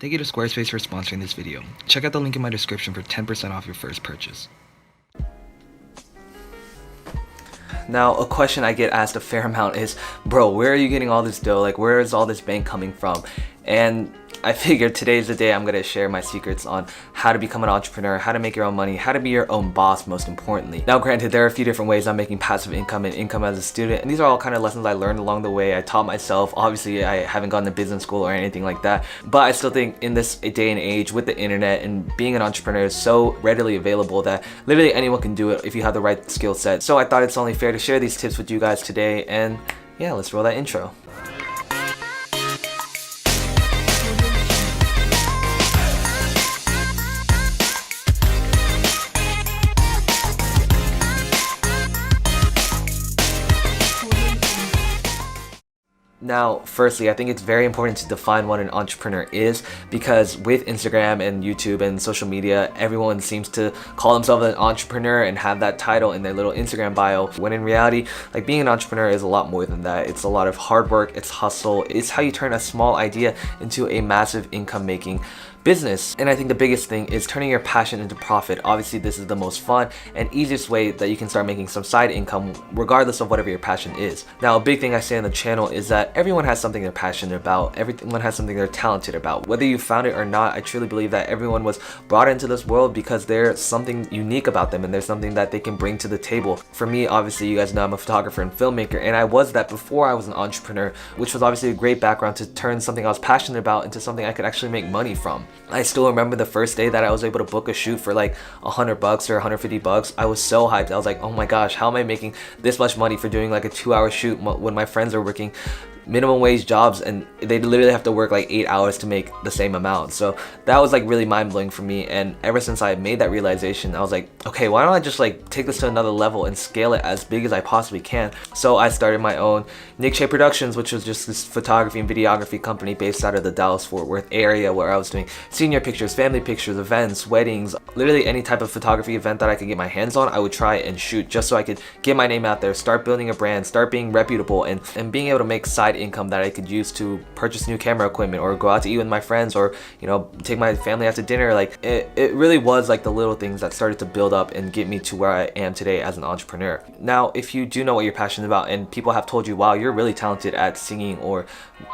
Thank you to Squarespace for sponsoring this video. Check out the link in my description for 10% off your first purchase. Now, a question I get asked a fair amount is, bro, where are you getting all this dough? Like, where is all this bank coming from? And I figured today's the day I'm gonna share my secrets on how to become an entrepreneur, how to make your own money, how to be your own boss, most importantly. Now, granted, there are a few different ways I'm making passive income and income as a student, and these are all kind of lessons I learned along the way. I taught myself. Obviously, I haven't gone to business school or anything like that, but I still think in this day and age with the internet and being an entrepreneur is so readily available that literally anyone can do it if you have the right skill set. So I thought it's only fair to share these tips with you guys today, and yeah, let's roll that intro. Now, firstly, I think it's very important to define what an entrepreneur is, because with Instagram and YouTube and social media, everyone seems to call themselves an entrepreneur and have that title in their little Instagram bio, when in reality, like, being an entrepreneur is a lot more than that. It's a lot of hard work, it's hustle, it's how you turn a small idea into a massive income making business. And I think the biggest thing is turning your passion into profit. Obviously, this is the most fun and easiest way that you can start making some side income regardless of whatever your passion is. Now, a big thing I say on the channel is that everyone has something they're passionate about. Everyone has something they're talented about. Whether you found it or not, I truly believe that everyone was brought into this world because there's something unique about them and there's something that they can bring to the table. For me, obviously, you guys know I'm a photographer and filmmaker, and I was that before I was an entrepreneur, which was obviously a great background to turn something I was passionate about into something I could actually make money from. I still remember the first day that I was able to book a shoot for like $100 or $150. I was so hyped. I was like, oh my gosh, how am I making this much money for doing like a 2-hour shoot when my friends are working minimum wage jobs and they literally have to work like 8 hours to make the same amount. So that was like really mind-blowing for me, and ever since I made that realization, I was like, okay, why don't I just like take this to another level and scale it as big as I possibly can. So I started my own NIcolas Chae Productions, which was just this photography and videography company based out of the Dallas-Fort Worth area, where I was doing senior pictures, family pictures, events, weddings, literally any type of photography event that I could get my hands on, I would try and shoot just so I could get my name out there, start building a brand, start being reputable, and being able to make side income that I could use to purchase new camera equipment or go out to eat with my friends, or, you know, take my family out to dinner. Like, it really was like the little things that started to build up and get me to where I am today as an entrepreneur. Now, if you do know what you're passionate about and people have told you, wow, you're really talented at singing or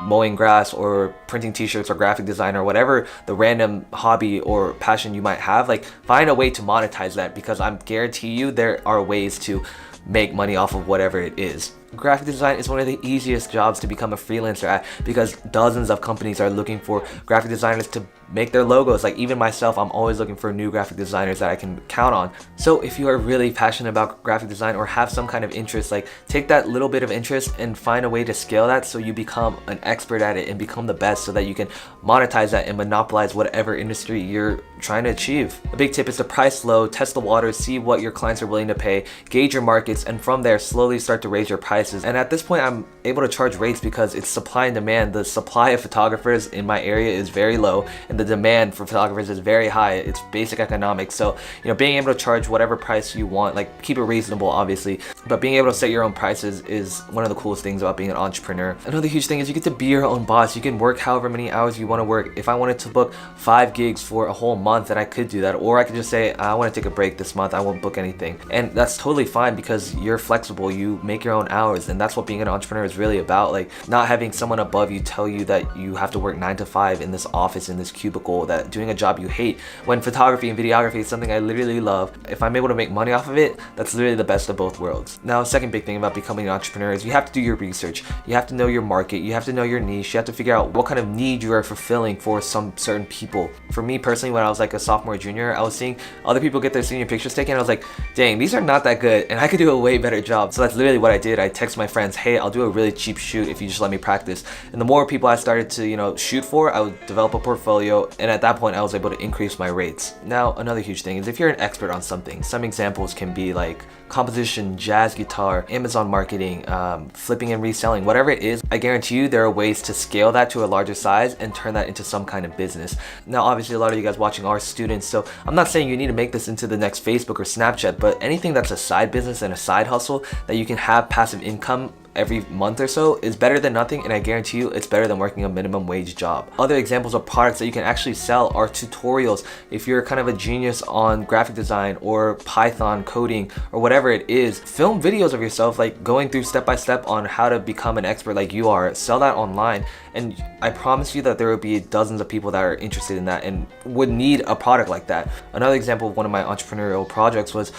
mowing grass or printing t-shirts or graphic design or whatever the random hobby or passion you might have, like, find a way to monetize that, because I guarantee you there are ways to make money off of whatever it is. Graphic design is one of the easiest jobs to become a freelancer at, because dozens of companies are looking for graphic designers to make their logos. Like, even myself, I'm always looking for new graphic designers that I can count on. So if you are really passionate about graphic design or have some kind of interest, like, take that little bit of interest and find a way to scale that so you become an expert at it and become the best, so that you can monetize that and monopolize whatever industry you're trying to achieve. A big tip is to price low, test the waters, see what your clients are willing to pay, gauge your markets, and from there slowly start to raise your prices. And at this point, I'm able to charge rates because it's supply and demand. The supply of photographers in my area is very low and the demand for photographers is very high. It's basic economics. So, you know, being able to charge whatever price you want, like, keep it reasonable obviously, but being able to set your own prices is one of the coolest things about being an entrepreneur. Another huge thing is you get to be your own boss. You can work however many hours you want to work. If I wanted to book 5 gigs for a whole month, then I could do that, or I could just say, I want to take a break this month, I won't book anything. And that's totally fine because you're flexible, you make your own hours, and that's what being an entrepreneur is really about. Like, not having someone above you tell you that you have to work 9 to 5 in this office, in this cubicle, that doing a job you hate, when photography and videography is something I literally love. If I'm able to make money off of it, that's literally the best of both worlds. Now, a second big thing about becoming an entrepreneur is you have to do your research. You have to know your market, you have to know your niche, you have to figure out what kind of need you are fulfilling for some certain people. For me personally, when I was like a sophomore, junior, I was seeing other people get their senior pictures taken, and I was like, dang, these are not that good and I could do a way better job. So that's literally what I did. I text my friends, hey, I'll do a really cheap shoot if you just let me practice. And the more people I started to, you know, shoot for, I would develop a portfolio, and at that point I was able to increase my rates. Now, another huge thing is if you're an expert on something, some examples can be like composition, jazz guitar, Amazon marketing, flipping and reselling, whatever it is, I guarantee you there are ways to scale that to a larger size and turn that into some kind of business. Now, obviously a lot of you guys watching are students, so I'm not saying you need to make this into the next Facebook or Snapchat, but anything that's a side business and a side hustle that you can have passive income every month or so is better than nothing, and I guarantee you it's better than working a minimum wage job. Other examples of products that you can actually sell are tutorials. If you're kind of a genius on graphic design or Python coding or whatever it is, film videos of yourself like going through step by step on how to become an expert like you are, sell that online, and I promise you that there will be dozens of people that are interested in that and would need a product like that. Another example of one of my entrepreneurial projects was,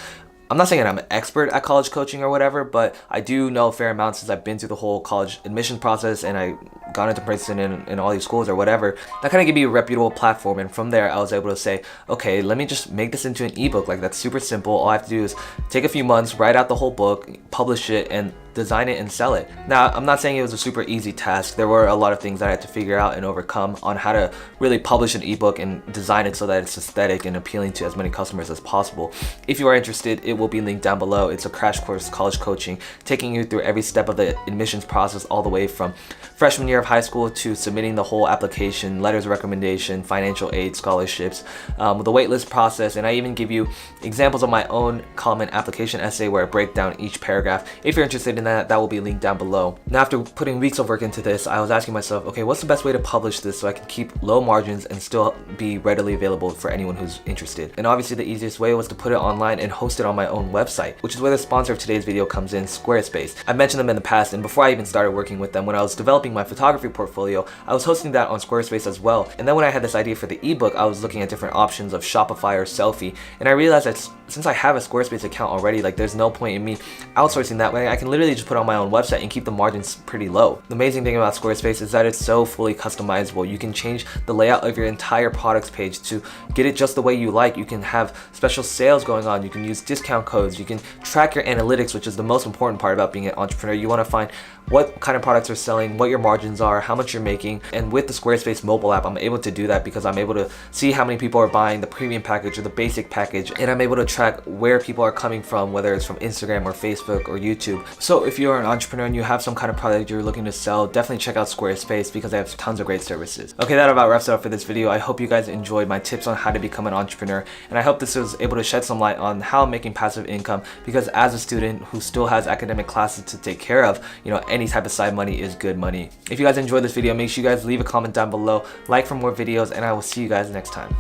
I'm not saying that I'm an expert at college coaching or whatever, but I do know a fair amount since I've been through the whole college admission process and I got into Princeton and all these schools or whatever. That kind of gave me a reputable platform, and from there I was able to say, okay, let me just make this into an ebook. Like, that's super simple. All I have to do is take a few months, write out the whole book, publish it, and design it and sell it. Now, I'm not saying it was a super easy task. There were a lot of things that I had to figure out and overcome on how to really publish an ebook and design it so that it's aesthetic and appealing to as many customers as possible. If you are interested, it will be linked down below. It's a crash course college coaching, taking you through every step of the admissions process, all the way from freshman year of high school to submitting the whole application, letters of recommendation, financial aid, scholarships, with the waitlist process, and I even give you examples of my own common application essay where I break down each paragraph. If you're interested in that will be linked down below. Now, after putting weeks of work into this, I was asking myself, okay, what's the best way to publish this so I can keep low margins and still be readily available for anyone who's interested? And obviously the easiest way was to put it online and host it on my own website, which is where the sponsor of today's video comes in, Squarespace. I've mentioned them in the past, and before I even started working with them, when I was developing my photography portfolio, I was hosting that on Squarespace as well. And then when I had this idea for the ebook, I was looking at different options of Shopify or Selfie, and I realized that since I have a Squarespace account already, like, there's no point in me outsourcing that way. I can literally just put on my own website and keep the margins pretty low. The amazing thing about Squarespace is that it's so fully customizable. You can change the layout of your entire products page to get it just the way you like. You can have special sales going on. You can use discount codes. You can track your analytics, which is the most important part about being an entrepreneur. You want to find what kind of products are selling, what your margins are, how much you're making. And with the Squarespace mobile app, I'm able to do that because I'm able to see how many people are buying the premium package or the basic package, and I'm able to track where people are coming from, whether it's from Instagram or Facebook or YouTube. So if you're an entrepreneur and you have some kind of product you're looking to sell, definitely check out Squarespace because they have tons of great services. Okay, that about wraps it up for this video. I hope you guys enjoyed my tips on how to become an entrepreneur, and I hope this was able to shed some light on how I'm making passive income, because as a student who still has academic classes to take care of, you know, any type of side money is good money. If you guys enjoyed this video, make sure you guys leave a comment down below, like for more videos, and I will see you guys next time.